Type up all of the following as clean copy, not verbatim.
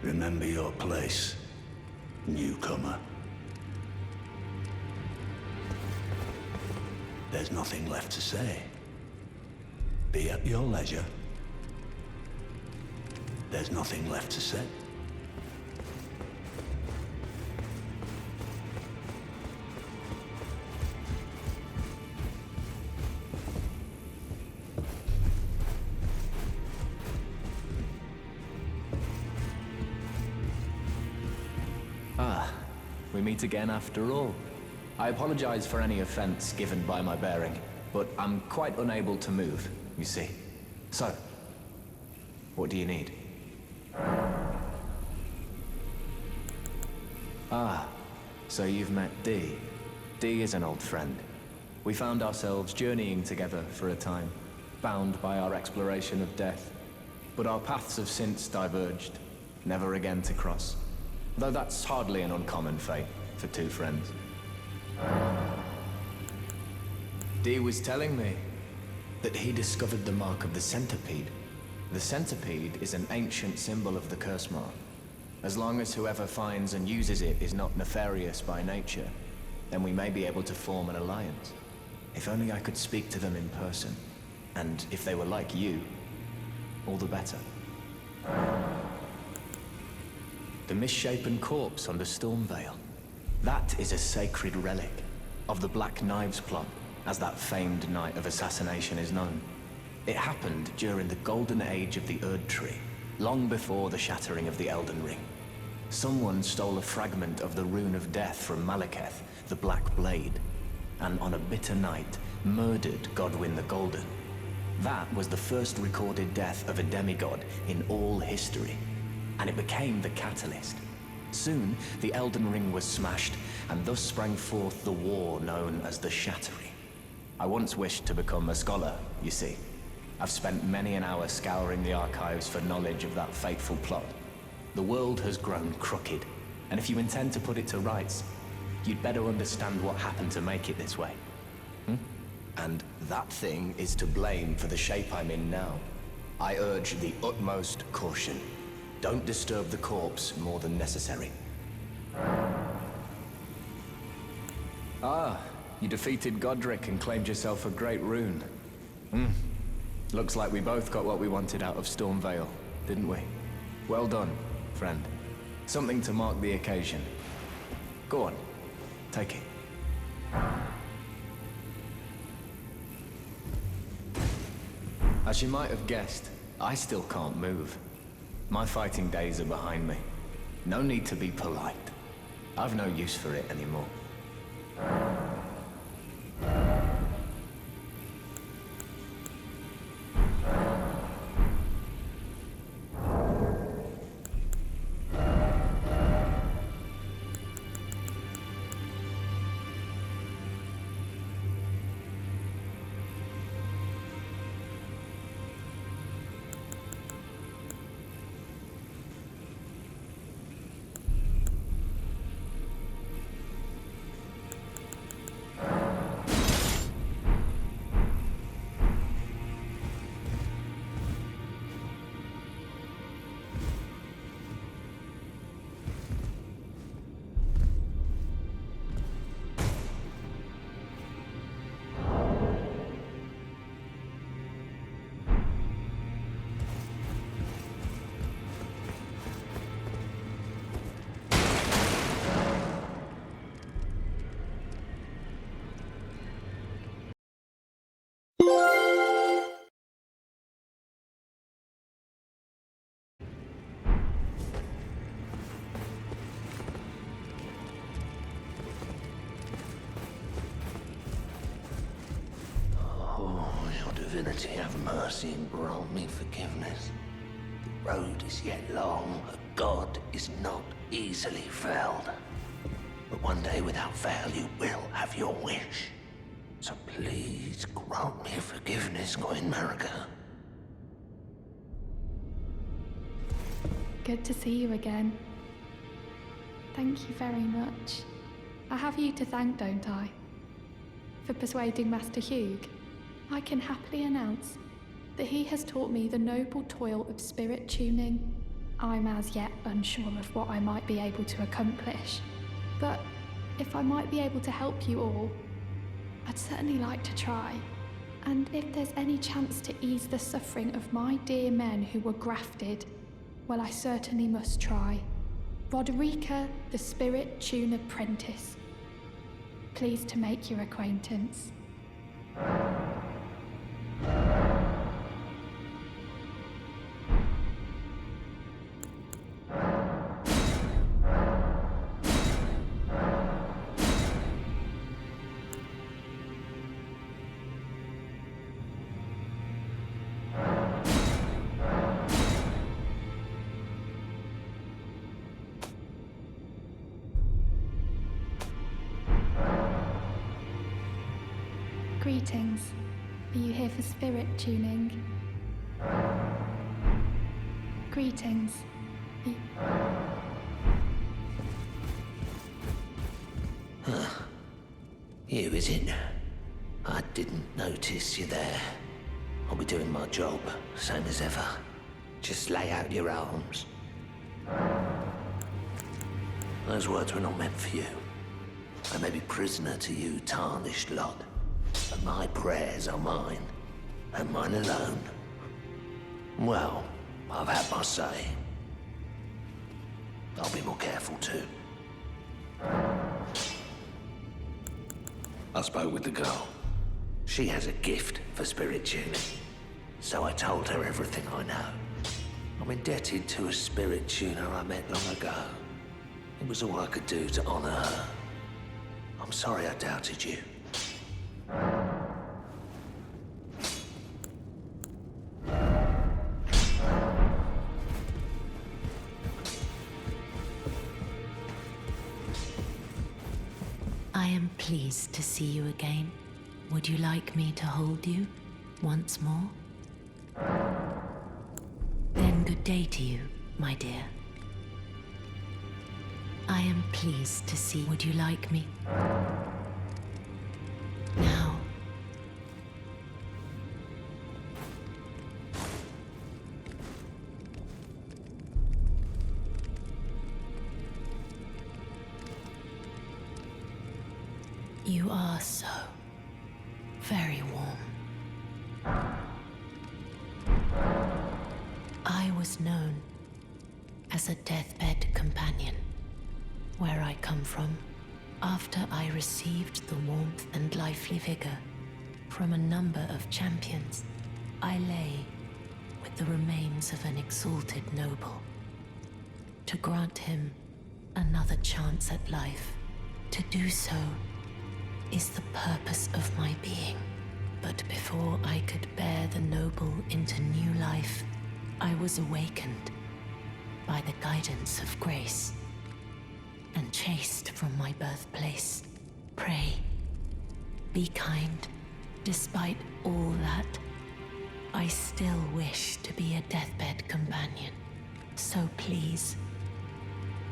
Remember your place, newcomer. There's nothing left to say. Be at your leisure. There's nothing left to say. We meet again after all. I apologize for any offense given by my bearing, but I'm quite unable to move, you see. So, what do you need? So you've met Dee. Dee is an old friend. We found ourselves journeying together for a time, bound by our exploration of death. But our paths have since diverged, never again to cross. Though that's hardly an uncommon fate for two friends. Dee was telling me that he discovered the mark of the centipede. The centipede is an ancient symbol of the curse mark. As long as whoever finds and uses it is not nefarious by nature, then we may be able to form an alliance. If only I could speak to them in person. And if they were like you, all the better. The misshapen corpse under Stormvale. That is a sacred relic of the Black Knives plot, as that famed night of assassination is known. It happened during the golden age of the Erd Tree, long before the shattering of the Elden Ring. Someone stole a fragment of the Rune of Death from Malekith, the Black Blade, and on a bitter night, murdered Godwyn the Golden. That was the first recorded death of a demigod in all history, and it became the catalyst. Soon, the Elden Ring was smashed, and thus sprang forth the war known as the Shattering. I once wished to become a scholar, you see. I've spent many an hour scouring the archives for knowledge of that fateful plot. The world has grown crooked, and if you intend to put it to rights, you'd better understand what happened to make it this way. And that thing is to blame for the shape I'm in now. I urge the utmost caution. Don't disturb the corpse more than necessary. You defeated Godric and claimed yourself a great rune. Looks like we both got what we wanted out of Stormvale, didn't we? Well done, friend. Something to mark the occasion. Go on, take it. As you might have guessed, I still can't move. My fighting days are behind me. No need to be polite. I've no use for it anymore. Divinity, have mercy and grant me forgiveness. The road is yet long, a god is not easily felled. But one day without fail you will have your wish. So please grant me forgiveness, Queen Marika. Good to see you again. Thank you very much. I have you to thank, don't I? For persuading Master Hugh. I can happily announce that he has taught me the noble toil of spirit tuning. I'm as yet unsure of what I might be able to accomplish. But if I might be able to help you all, I'd certainly like to try. And if there's any chance to ease the suffering of my dear men who were grafted, well, I certainly must try. Roderica, the Spirit Tune Apprentice. Pleased to make your acquaintance. Greetings. Are you here for spirit tuning? Greetings. You, is it? I didn't notice you there. I'll be doing my job, same as ever. Just lay out your arms. Those words were not meant for you. I may be prisoner to you, tarnished lot. But my prayers are mine, and mine alone. Well, I've had my say. I'll be more careful too. I spoke with the girl. She has a gift for spirit tuning. So I told her everything I know. I'm indebted to a spirit tuner I met long ago. It was all I could do to honor her. I'm sorry I doubted you. I am pleased to see you again. Would you like me to hold you once more? Then good day to you, my dear. I am pleased to see. Would you like me? Now. You are so very warm. I was known as a deathbed companion where I come from. After I received the warmth and lively vigor from a number of champions, I lay with the remains of an exalted noble. To grant him another chance at life, to do so is the purpose of my being. But before I could bear the noble into new life, I was awakened by the guidance of grace and chased from my birthplace. Pray, be kind. Despite all that, I still wish to be a deathbed companion. So please,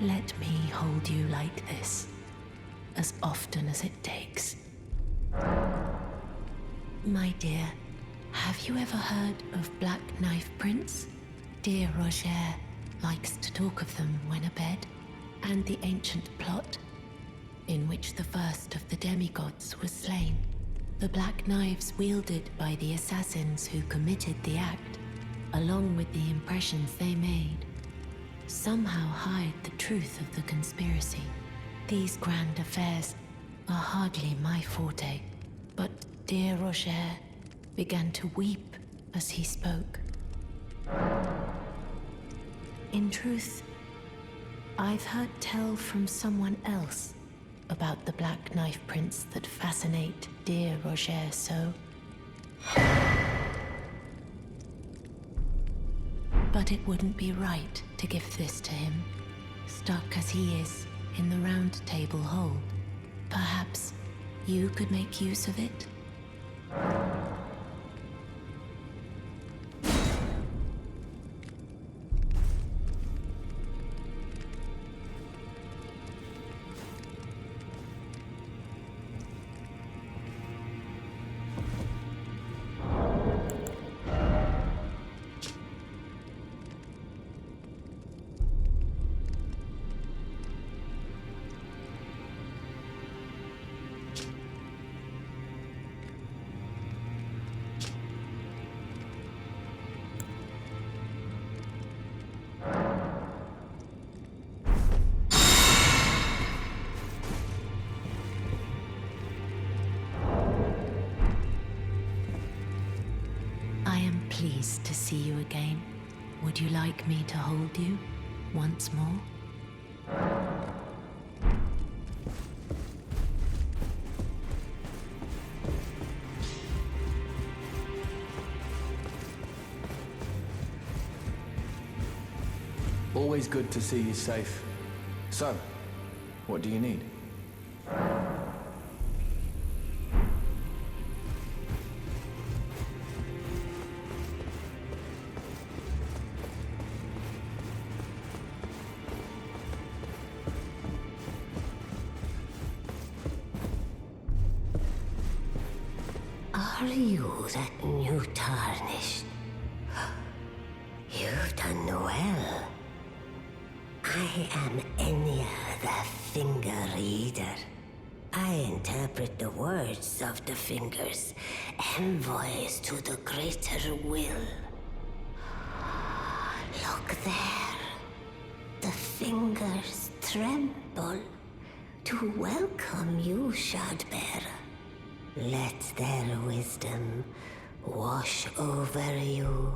let me hold you like this as often as it takes. My dear, have you ever heard of Black Knife Prince? Dear Roger likes to talk of them when abed, and the ancient plot in which the first of the demigods was slain. The black knives wielded by the assassins who committed the act, along with the impressions they made, somehow hide the truth of the conspiracy. These grand affairs are hardly my forte, but dear Roger began to weep as he spoke. In truth, I've heard tell from someone else about the Black Knife Prince that fascinate dear Roger so. But it wouldn't be right to give this to him, stuck as he is in the Roundtable Hold. Perhaps you could make use of it? pleased to see you again. Would you like me to hold you once more? Always good to see you safe. So, what do you need? Are you that new tarnished? You've done well. I am Enya the Finger Reader. I interpret the words of the fingers, envoys to the greater will. Look there. The fingers tremble to welcome you, Shardbearer. Let their wisdom wash over you.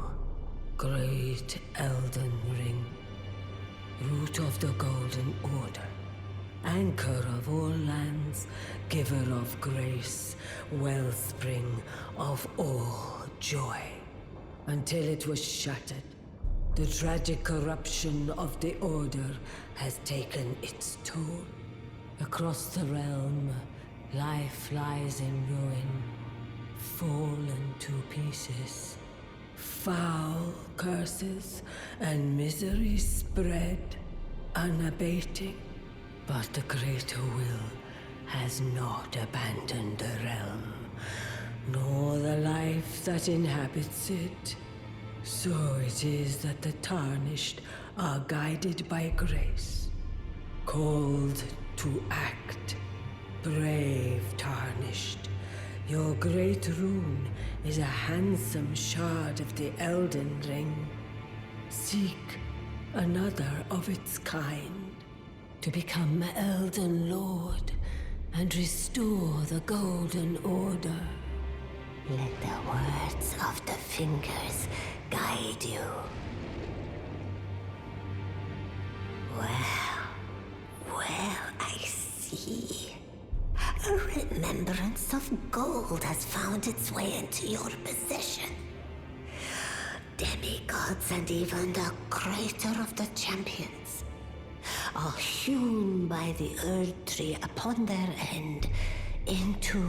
Great Elden Ring, root of the Golden Order, anchor of all lands, giver of grace, wellspring of all joy. Until it was shattered, the tragic corruption of the Order has taken its toll. Across the realm, life lies in ruin, fallen to pieces. Foul curses and misery spread, unabating. But the greater will has not abandoned the realm, nor the life that inhabits it. So it is that the tarnished are guided by grace, called to act. Brave tarnished, your great rune is a handsome shard of the Elden Ring. Seek another of its kind to become Elden Lord and restore the Golden Order. Let the words of the fingers guide you. Well, I see. A remembrance of gold has found its way into your possession. Demigods and even the greater of the champions are hewn by the Earth Tree upon their end into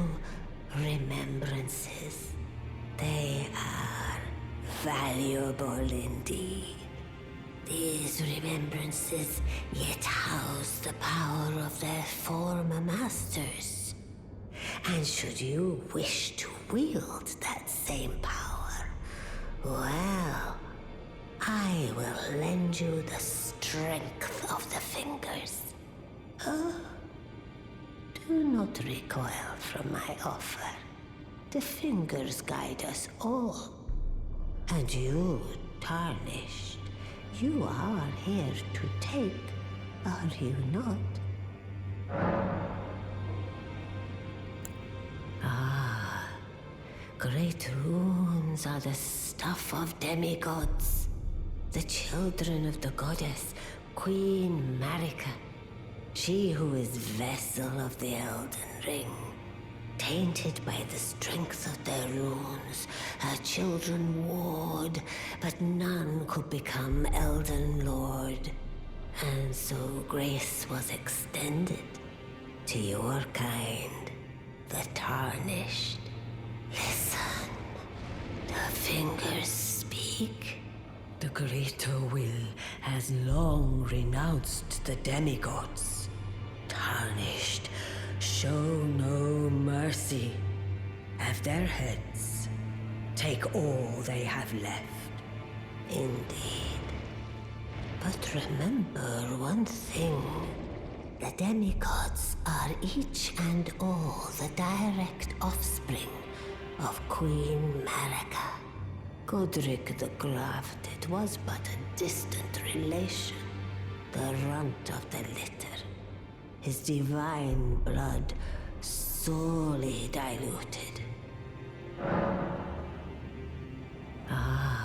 remembrances. They are valuable indeed. These remembrances yet house the power of their former masters. And should you wish to wield that same power, well, I will lend you the strength of the fingers. Do not recoil from my offer. The fingers guide us all. And you, tarnished, you are here to take, are you not? Great runes are the stuff of demigods, the children of the goddess, Queen Marika, she who is vessel of the Elden Ring. Tainted by the strength of their runes, her children warred, but none could become Elden Lord. And so grace was extended to your kind, the tarnished. Listen, the fingers speak. The greater will has long renounced the demigods. Tarnished, show no mercy. Have their heads. Take all they have left. Indeed. But remember one thing. The demigods are each and all the direct offspring of Queen Marika. Godric the Grafted was but a distant relation, the runt of the litter. His divine blood sorely diluted. Ah,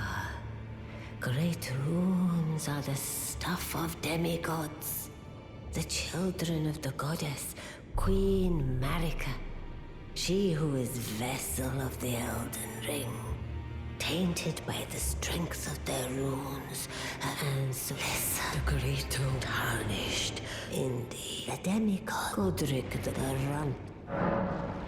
great runes are the stuff of demigods, the children of the goddess, Queen Marika, she who is vessel of the Elden Ring, tainted by the strength of their runes, and so the greater tarnished in the demigod Godric the Run.